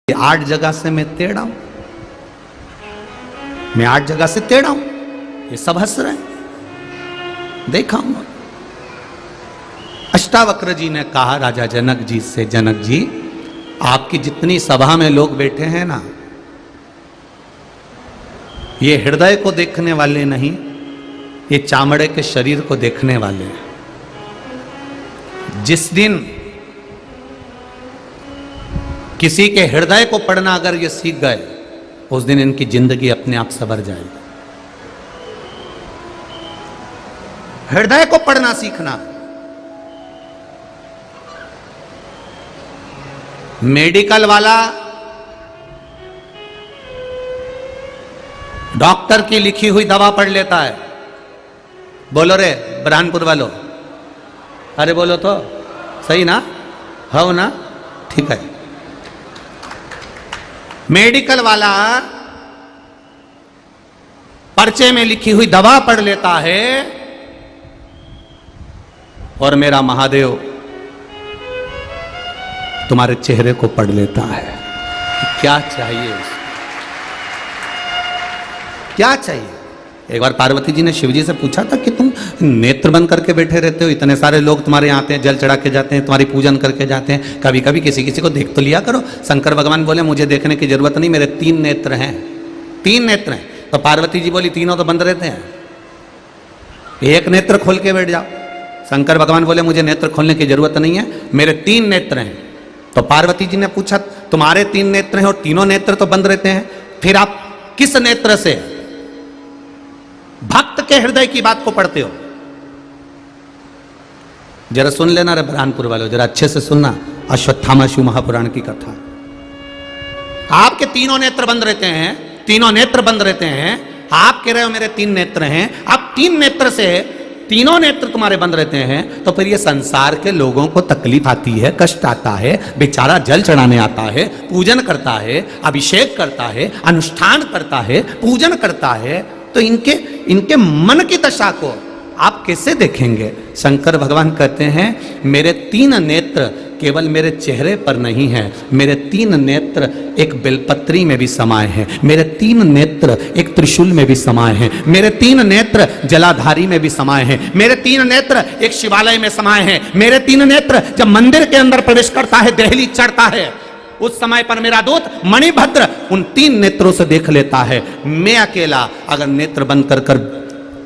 8 जगह से मैं टेढ़ा हूं, मैं 8 जगह से टेढ़ा हूं, ये सब हंस रहे हैं। देखा हूं। अष्टावक्र जी ने कहा राजा जनक जी से, जनक जी आपकी जितनी सभा में लोग बैठे हैं ना, ये हृदय को देखने वाले नहीं, ये चामड़े के शरीर को देखने वाले हैं। जिस दिन किसी के हृदय को पढ़ना अगर ये सीख गए, उस दिन इनकी जिंदगी अपने आप संवर जाएगी। हृदय को पढ़ना सीखना। मेडिकल वाला डॉक्टर की लिखी हुई दवा पढ़ लेता है। बोलो रे बुरहानपुर वालों, अरे बोलो तो सही ना, हो ना, ठीक है। मेडिकल वाला पर्चे में लिखी हुई दवा पढ़ लेता है और मेरा महादेव तुम्हारे चेहरे को पढ़ लेता है। क्या चाहिए उसे? क्या चाहिए? एक बार पार्वती जी ने शिव जी से पूछा था कि तुम नेत्र बंद करके बैठे रहते हो, इतने सारे लोग तुम्हारे यहाँ आते हैं, जल चढ़ा के जाते हैं, तुम्हारी पूजन करके जाते हैं, कभी कभी किसी किसी को देख तो लिया करो। शंकर भगवान बोले मुझे देखने की जरूरत नहीं, मेरे 3 नेत्र हैं, 3 नेत्र हैं। तो पार्वती जी बोली तीनों तो बंद रहते हैं, एक नेत्र खोल के बैठ जाओ। शंकर भगवान बोले मुझे नेत्र खोलने की जरूरत नहीं है, मेरे 3 नेत्र हैं। तो पार्वती जी ने पूछा तुम्हारे 3 नेत्र हैं और तीनों नेत्र तो बंद रहते हैं, फिर आप किस नेत्र से भक्त के हृदय की बात को पढ़ते हो? जरा सुन लेना रे बुरहानपुर वालों, जरा अच्छे से सुनना अश्वत्थामा शिव महापुराण की कथा। आपके तीनों नेत्र बंद रहते हैं, तीनों नेत्र बंद रहते हैं। आप कह रहे हो मेरे 3 नेत्र हैं, अब 3 नेत्र से तीनों नेत्र तुम्हारे बंद रहते हैं, तो फिर ये संसार के लोगों को तकलीफ आती है, कष्ट आता है, बेचारा जल चढ़ाने आता है, पूजन करता है, अभिषेक करता है, अनुष्ठान करता है, पूजन करता है, तो इनके मन की दशा को आप कैसे देखेंगे? शंकर भगवान कहते हैं मेरे 3 नेत्र केवल मेरे चेहरे पर नहीं है, मेरे 3 नेत्र एक बेलपत्री में भी समाये हैं, मेरे 3 नेत्र एक त्रिशूल में भी समाये हैं, मेरे 3 नेत्र जलाधारी में भी समाये हैं, मेरे 3 नेत्र एक शिवालय में समाये हैं, मेरे 3 नेत्र जब मंदिर के अंदर प्रवेश करता है, देहली चढ़ता है, उस समय पर मेरा दूत मणिभद्र उन 3 नेत्रों से देख लेता है। मैं अकेला अगर नेत्र बंद कर कर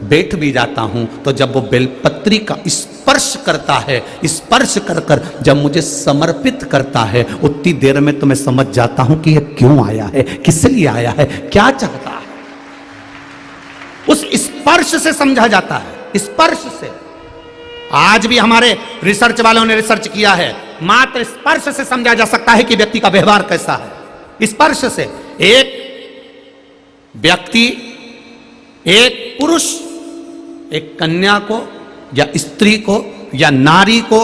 बैठ भी जाता हूं, तो जब वो बेलपत्री का स्पर्श करता है, स्पर्श कर कर जब मुझे समर्पित करता है, उतनी देर में तो मैं समझ जाता हूं कि ये क्यों आया है, किस लिए आया है, क्या चाहता है। उस स्पर्श से समझा जाता है, स्पर्श से। आज भी हमारे रिसर्च वालों ने रिसर्च किया है, मात्र स्पर्श से समझा जा सकता है कि व्यक्ति का व्यवहार कैसा है। स्पर्श से एक व्यक्ति, एक पुरुष एक कन्या को या स्त्री को या नारी को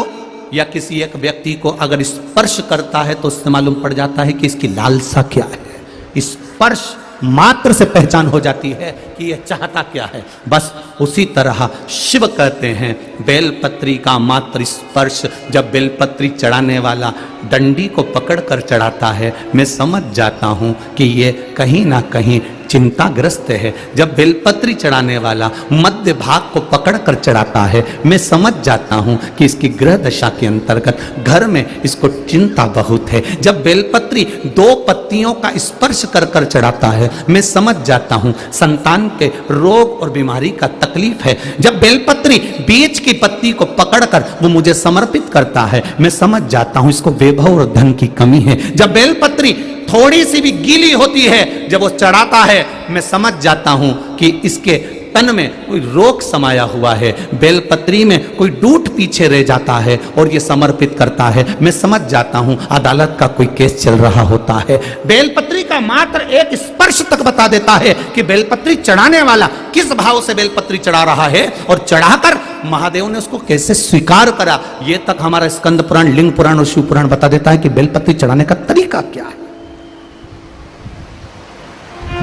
या किसी एक व्यक्ति को अगर स्पर्श करता है, तो उससे मालूम पड़ जाता है कि इसकी लालसा क्या है। स्पर्श मात्र से पहचान हो जाती है कि यह चाहता क्या है। बस उसी तरह शिव कहते हैं बेलपत्री का मात्र स्पर्श, जब बेलपत्री चढ़ाने वाला डंडी को पकड़ कर चढ़ाता है, मैं समझ जाता हूं कि ये कहीं ना कहीं चिंताग्रस्त है। जब बेलपत्री चढ़ाने वाला मध्य भाग को पकड़ कर चढ़ाता है, मैं समझ जाता हूं कि इसकी ग्रह दशा के अंतर्गत घर में इसको चिंता बहुत है। जब बेलपत्री 2 पत्तियों का स्पर्श कर कर चढ़ाता है, मैं समझ जाता हूं संतान के रोग और बीमारी का तकलीफ है। जब बेलपत्री बीच की पत्ती को पकड़कर वो मुझे समर्पित करता है, मैं समझ जाता हूं इसको वैभव और धन की कमी है। जब बेलपत्री थोड़ी सी भी गीली होती है, जब वो चढ़ाता है, मैं समझ जाता हूं कि इसके तन में कोई रोग समाया हुआ है। बेलपत्री में कोई डूट पीछे रह जाता है और ये समर्पित करता है, मैं समझ जाता हूं अदालत का कोई केस चल रहा होता है। बेलपत्री का मात्र एक स्पर्श तक बता देता है कि बेलपत्री चढ़ाने वाला किस भाव से बेलपत्री चढ़ा रहा है, और चढ़ाकर महादेव ने उसको कैसे स्वीकार करा, ये तक हमारा स्कंद पुराण, लिंग पुराण और शिव पुराण बता देता है कि बेलपत्री चढ़ाने का तरीका क्या है।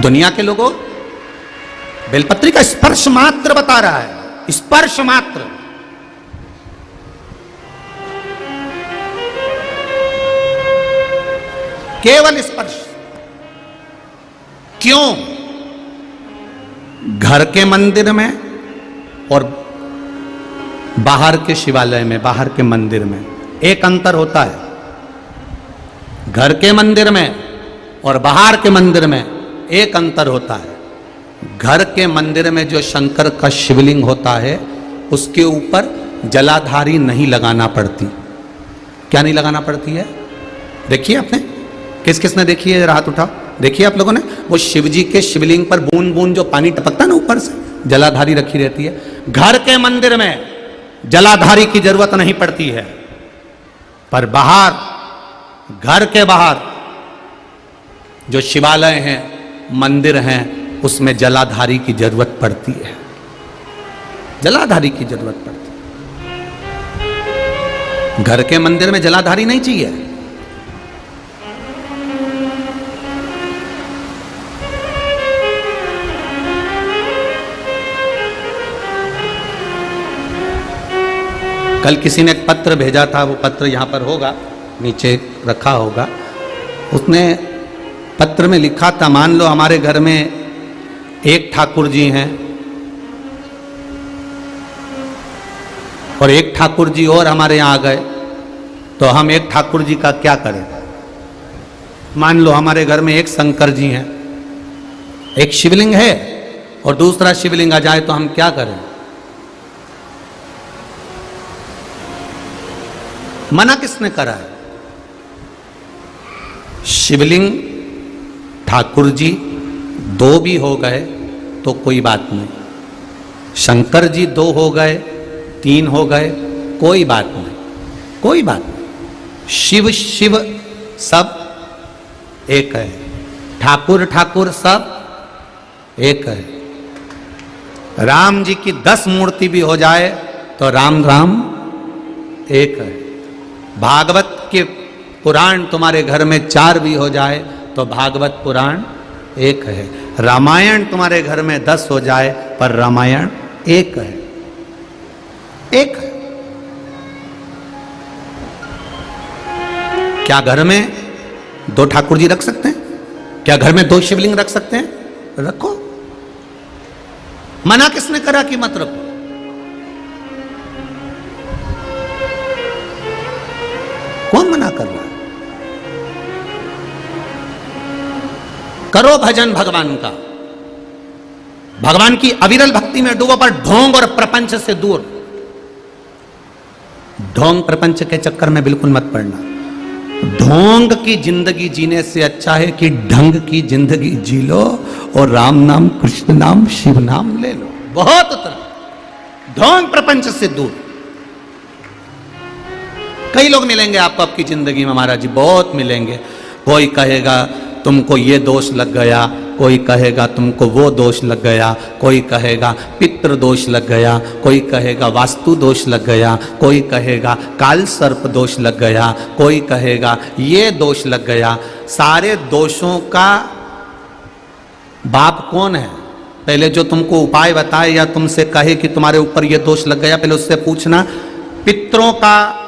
दुनिया के लोगों बेलपत्री का स्पर्श मात्र बता रहा है, स्पर्श मात्र। केवल स्पर्श। क्यों? घर के मंदिर में और बाहर के शिवालय में, बाहर के मंदिर में एक अंतर होता है। घर के मंदिर में और बाहर के मंदिर में एक अंतर होता है। घर के मंदिर में जो शंकर का शिवलिंग होता है उसके ऊपर जलाधारी नहीं लगाना पड़ती। क्या नहीं लगाना पड़ती है? देखिए आपने, किस किस ने देखी है? हाथ उठाओ। देखिए आप लोगों ने, वो शिव जी के शिवलिंग पर बूंद बूंद जो पानी टपकता ना ऊपर से, जलाधारी रखी रहती है। घर के मंदिर में जलाधारी की जरूरत नहीं पड़ती है, पर बाहर, घर के बाहर जो शिवालय हैं, मंदिर हैं, उसमें जलाधारी की जरूरत पड़ती है। जलाधारी की जरूरत पड़ती है। घर के मंदिर में जलाधारी नहीं चाहिए। कल किसी ने एक पत्र भेजा था, वो पत्र यहां पर होगा, नीचे रखा होगा। उसने पत्र में लिखा था, मान लो हमारे घर में एक ठाकुर जी हैं और एक ठाकुर जी और हमारे यहाँ आ गए, तो हम एक ठाकुर जी का क्या करें? मान लो हमारे घर में एक शंकर जी हैं, एक शिवलिंग है और दूसरा शिवलिंग आ जाए तो हम क्या करें? मना किसने करा है? शिवलिंग ठाकुर जी दो भी हो गए तो कोई बात नहीं, शंकर जी दो हो गए, तीन हो गए, कोई बात नहीं, कोई बात नहीं। शिव शिव सब एक है, ठाकुर ठाकुर सब एक है। राम जी की 10 मूर्ति भी हो जाए तो राम राम एक है। भागवत के पुराण तुम्हारे घर में 4 भी हो जाए तो भागवत पुराण एक है। रामायण तुम्हारे घर में 10 हो जाए पर रामायण एक है, एक है। क्या घर में 2 ठाकुर जी रख सकते हैं? क्या घर में 2 शिवलिंग रख सकते हैं? रखो। मना किसने करा कि मत रखो? कौन मना कर रहा है? करो भजन भगवान का, भगवान की अविरल भक्ति में डूबो, पर ढोंग और प्रपंच से दूर। ढोंग प्रपंच के चक्कर में बिल्कुल मत पड़ना। ढोंग की जिंदगी जीने से अच्छा है कि ढंग की जिंदगी जी लो और राम नाम, कृष्ण नाम, शिव नाम ले लो, बहुत उतर। ढोंग प्रपंच से दूर। कई लोग मिलेंगे आपको आपकी जिंदगी में महाराज जी, बहुत मिलेंगे। कोई कहेगा तुमको ये दोष लग गया, कोई कहेगा तुमको वो दोष लग गया, कोई कहेगा पितृ दोष लग गया, कोई कहेगा वास्तु दोष लग गया, कोई कहेगा काल सर्प दोष लग गया, कोई कहेगा ये दोष लग गया। सारे दोषों का बाप कौन है? पहले जो तुमको उपाय बताए या तुमसे कहे कि तुम्हारे ऊपर ये दोष लग गया, पहले उससे पूछना पितरों का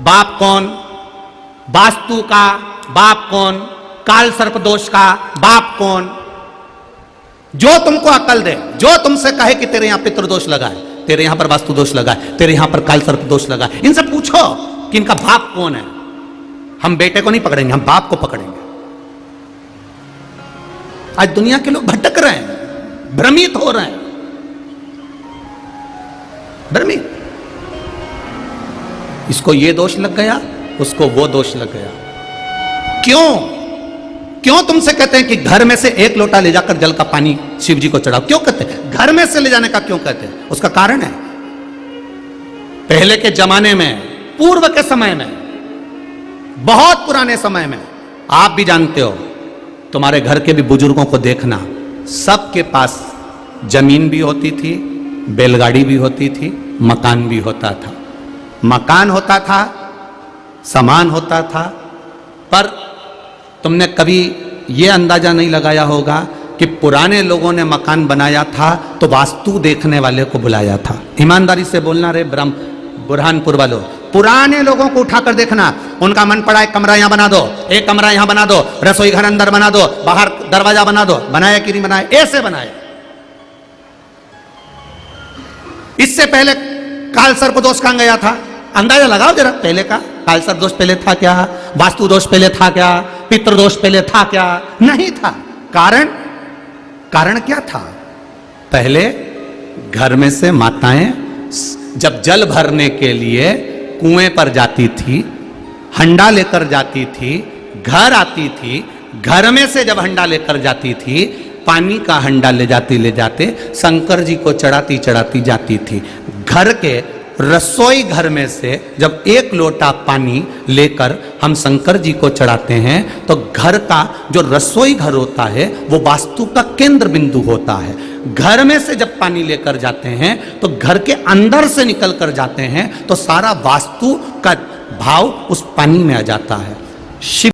बाप कौन, वास्तु का बाप कौन, काल सर्प दोष का बाप कौन। जो तुमको अकल दे, जो तुमसे कहे कि तेरे यहां पितृ दोष लगा है, तेरे यहां पर वास्तु दोष लगा है, तेरे यहां पर काल सर्प दोष लगा है, इनसे पूछो कि इनका बाप कौन है। हम बेटे को नहीं पकड़ेंगे, हम बाप को पकड़ेंगे। आज दुनिया के लोग भटक रहे हैं, भ्रमित हो रहे हैं, भ्रमित। इसको ये दोष लग गया, उसको वो दोष लग गया। क्यों? क्यों तुमसे कहते हैं कि घर में से 1 लोटा ले जाकर जल का पानी शिव जी को चढ़ाओ? क्यों कहते हैं? घर में से ले जाने का क्यों कहते हैं? उसका कारण है, पहले के जमाने में, पूर्व के समय में, बहुत पुराने समय में, आप भी जानते हो, तुम्हारे घर के भी बुजुर्गों को देखना, सबके पास जमीन भी होती थी, बैलगाड़ी भी होती थी, मकान भी होता था। मकान होता था, सामान होता था, पर तुमने कभी ये अंदाजा नहीं लगाया होगा कि पुराने लोगों ने मकान बनाया था तो वास्तु देखने वाले को बुलाया था। ईमानदारी से बोलना रे बुरहानपुर वालों, पुराने लोगों को उठाकर देखना, उनका मन पड़ा एक कमरा यहां बना दो, एक कमरा यहां बना दो, रसोई घर अंदर बना दो, बाहर दरवाजा बना दो, बनाया कि नहीं बनाया? ऐसे बनाया। इससे पहले कालसर्प दोष कहां गया था? अंदाजा लगाओ जरा पहले का। कालसर्प दोष पहले था क्या? वास्तु दोष पहले था क्या? पितृदोष पहले था क्या? नहीं था। कारण क्या था? पहले घर में से माताएं जब जल भरने के लिए कुएं पर जाती थी, हंडा लेकर जाती थी, घर आती थी, घर में से जब हंडा लेकर जाती थी, पानी का हंडा ले जाते शंकर जी को चढ़ाती जाती थी। घर के रसोई घर में से जब एक लोटा पानी लेकर हम शंकर जी को चढ़ाते हैं तो घर का जो रसोई घर होता है वो वास्तु का केंद्र बिंदु होता है। घर में से जब पानी लेकर जाते हैं तो घर के अंदर से निकल कर जाते हैं तो सारा वास्तु का भाव उस पानी में आ जाता है। शिव